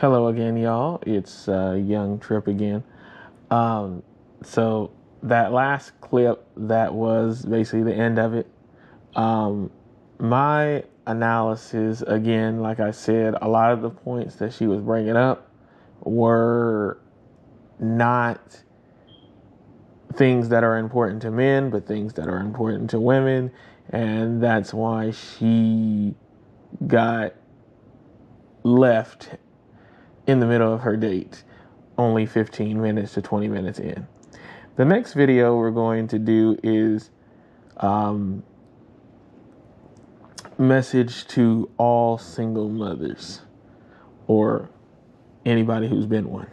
Hello again, y'all. It's Young Trip again. So that last clip, that was basically the end of it. My analysis, again, like I said, a lot of the points that she was bringing up were not things that are important to men, but things that are important to women. And that's why she got left in the middle of her date, only 15 minutes to 20 minutes in. The next video we're going to do is message to all single mothers or anybody who's been one.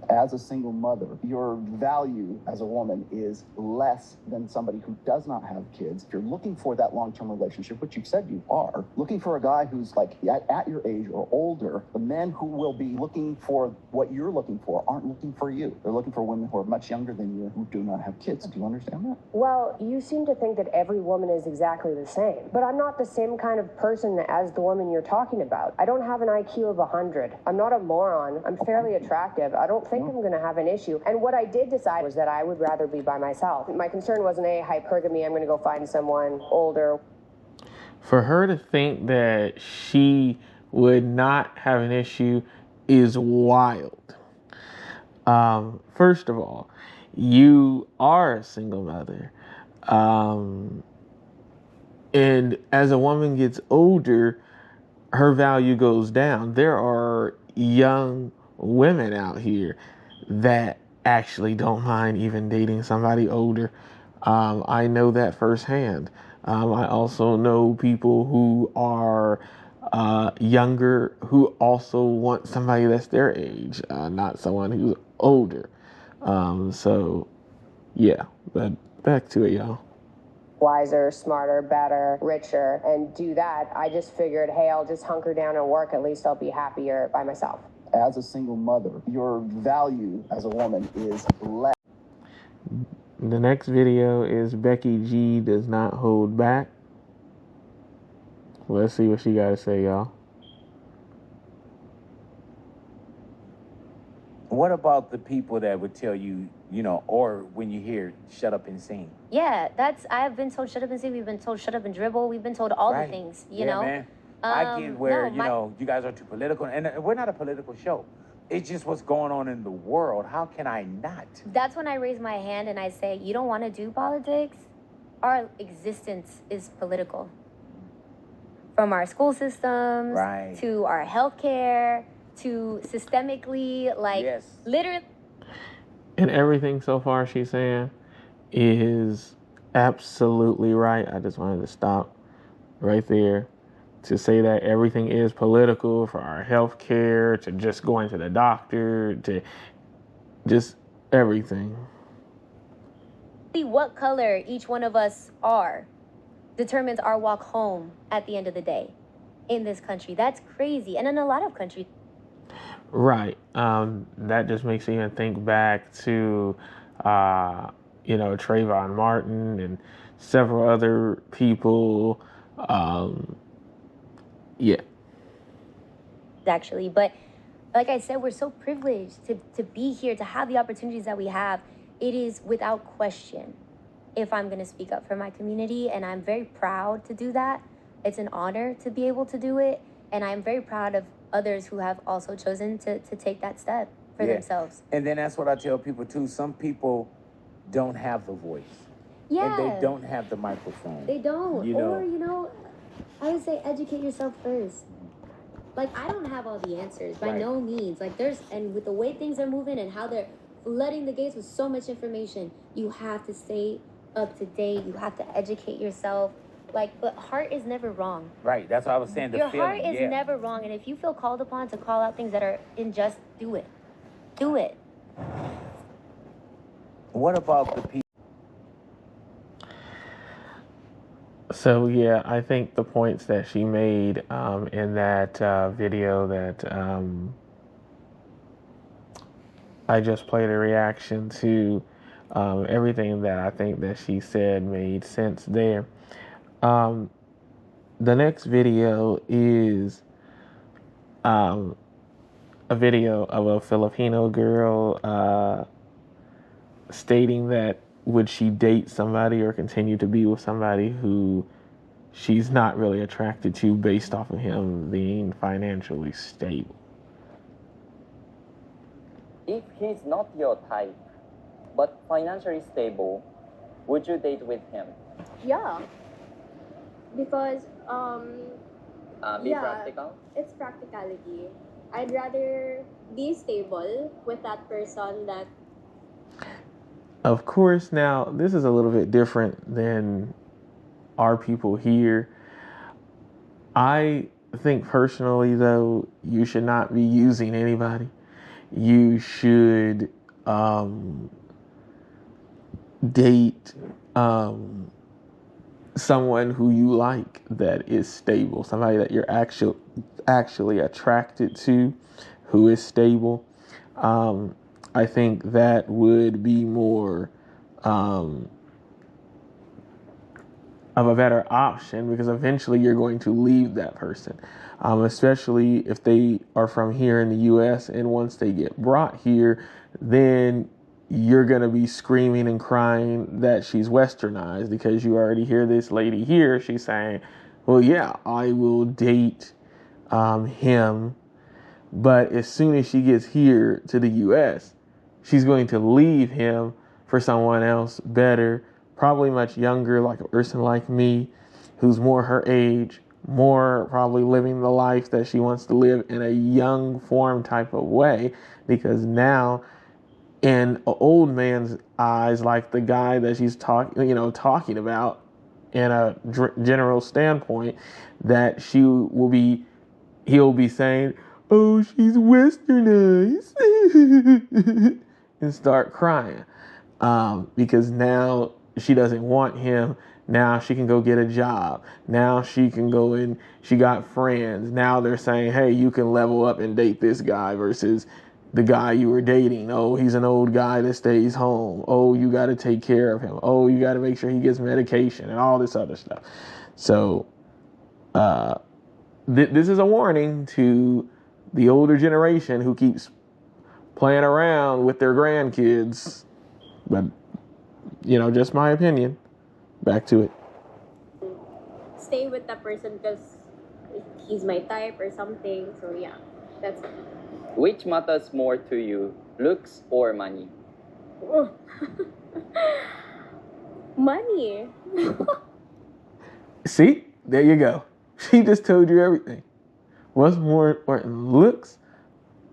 As a single mother, your value as a woman is less than somebody who does not have kids. If you're looking for that long-term relationship, which you've said you are, looking for a guy who's like at your age or older, the men who will be looking for what you're looking for aren't looking for you. They're looking for women who are much younger than you who do not have kids. Do you understand that? Well, you seem to think that every woman is exactly the same, but I'm not the same kind of person as the woman you're talking about. I don't have an IQ of 100. I'm not a moron. I'm fairly attractive. I don't think I'm going to have an issue. And what I did decide was that I would rather be by myself. My concern wasn't hypergamy. I'm going to go find someone older. For her to think that she would not have an issue is wild. First of all, you are a single mother. And as a woman gets older, her value goes down. There are young women out here that actually don't mind even dating somebody older. I know that firsthand. I also know people who are younger who also want somebody that's their age, not someone who's older. So, yeah, but back to it, y'all. Wiser, smarter, better, richer, and do that. I just figured, hey, I'll just hunker down and work. At least I'll be happier by myself. As a single mother, your value as a woman is less. The next video is Becky G does not hold back. Let's see what she got to say, y'all. What about the people that would tell you, or when you hear shut up and sing? Yeah, I've been told shut up and sing. We've been told shut up and dribble. We've been told all the things, you know? Man. I get where, you guys are too political, and we're not a political show. It's just what's going on in the world. How can I not? That's when I raise my hand and I say, you don't want to do politics? Our existence is political. From our school systems, to our healthcare, to systemically, literally. And everything so far she's saying is absolutely right. I just wanted to stop right there to say that everything is political, for our health care, to just going to the doctor, to just everything. What color each one of us are determines our walk home at the end of the day in this country. That's crazy. And in a lot of countries. Right. That just makes me even think back to, Trayvon Martin and several other people. Yeah. Actually, but like I said, we're so privileged to be here, to have the opportunities that we have. It is without question if I'm going to speak up for my community, and I'm very proud to do that. It's an honor to be able to do it, and I'm very proud of others who have also chosen to take that step for themselves. And then that's what I tell people too. Some people don't have the voice. Yeah. And they don't have the microphone. They don't. Or, I would say educate yourself first. Like, I don't have all the answers by no means. And with the way things are moving and how they're flooding the gates with so much information, you have to stay up to date. You have to educate yourself. But heart is never wrong. Right, that's what I was saying. Your heart is never wrong. And if you feel called upon to call out things that are unjust, do it. Do it. What about the people? So, yeah, I think the points that she made in that video that I just played a reaction to Everything that I think that she said made sense there. The next video is a video of a Filipino girl stating that would she date somebody or continue to be with somebody who she's not really attracted to based off of him being financially stable. If he's not your type, but financially stable, would you date with him? Yeah. Because, Be practical? it's practicality. I'd rather be stable with that person that... Of course, now, this is a little bit different than our people here. I think personally, though, you should not be using anybody. You should date someone who you like that is stable, somebody that you're actually attracted to who is stable. I think that would be more of a better option, because eventually you're going to leave that person, especially if they are from here in the U.S. And once they get brought here, then you're going to be screaming and crying that she's westernized, because you already hear this lady here. She's saying, well, yeah, I will date him. But as soon as she gets here to the U.S., she's going to leave him for someone else better, probably much younger, like a person like me, who's more her age, more probably living the life that she wants to live in a young form type of way. Because now, in an old man's eyes, like the guy that she's talking about in a general standpoint, that he'll be saying, oh, she's westernized, and start crying, because now she doesn't want him. Now she can go get a job. Now she can go in. She got friends. Now they're saying, hey, you can level up and date this guy versus the guy you were dating. Oh, he's an old guy that stays home. Oh, you got to take care of him. Oh, you got to make sure he gets medication and all this other stuff. So this is a warning to the older generation who keeps playing around with their grandkids. But, just my opinion. Back to it. Stay with the person because he's my type or something. So yeah, that's it. Which matters more to you, looks or money? Oh. Money. See, there you go. She just told you everything. What's more important, looks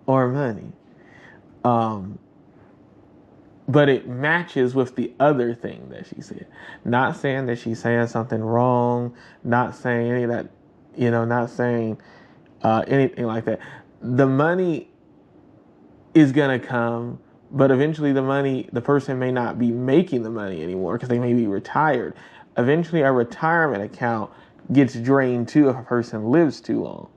or money? But it matches with the other thing that she said. Not saying that she's saying something wrong, not saying any of that, not saying anything like that. The money is going to come, but eventually the person may not be making the money anymore because they may be retired. Eventually a retirement account gets drained too if a person lives too long.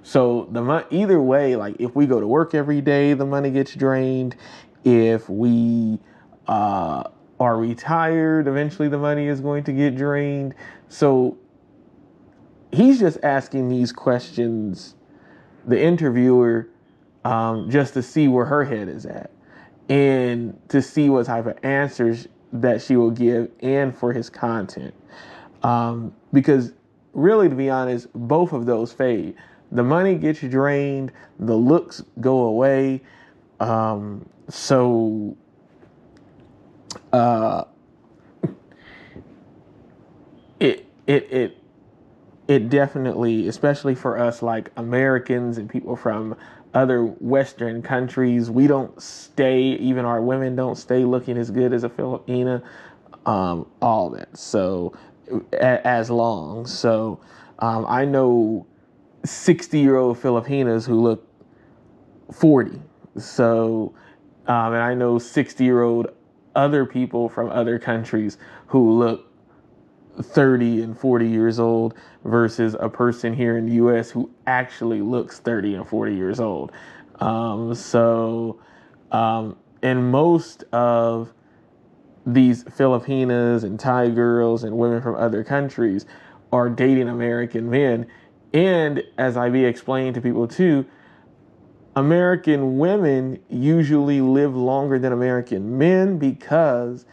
So either way, like if we go to work every day, the money gets drained. If we are retired, eventually the money is going to get drained. So he's just asking these questions, the interviewer, just to see where her head is at and to see what type of answers that she will give and for his content. Because really, to be honest, both of those fade. The money gets drained, the looks go away. So it definitely, especially for us like Americans and people from other Western countries, we don't stay, even our women don't stay looking as good as a Filipina, all that. So as long. So I know 60-year-old Filipinas who look 40. So, and I know 60-year-old other people from other countries who look 30 and 40 years old versus a person here in the U.S. who actually looks 30 and 40 years old. And most of these Filipinas and Thai girls and women from other countries are dating American men. And as I be explained to people too, American women usually live longer than American men because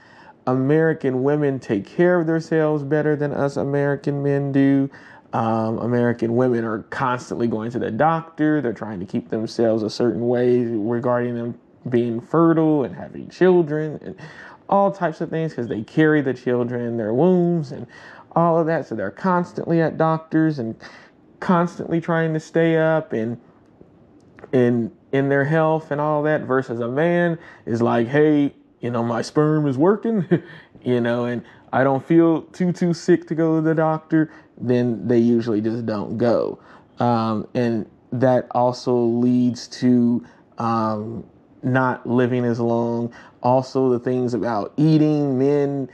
American women take care of themselves better than us American men do. American women are constantly going to the doctor. They're trying to keep themselves a certain way regarding them being fertile and having children and all types of things because they carry the children in their wombs and all of that. So they're constantly at doctors and constantly trying to stay up and in their health and all that, versus a man is like, hey, my sperm is working, and I don't feel too sick to go to the doctor, then they usually just don't go. And that also leads to not living as long. Also, the things about eating, men,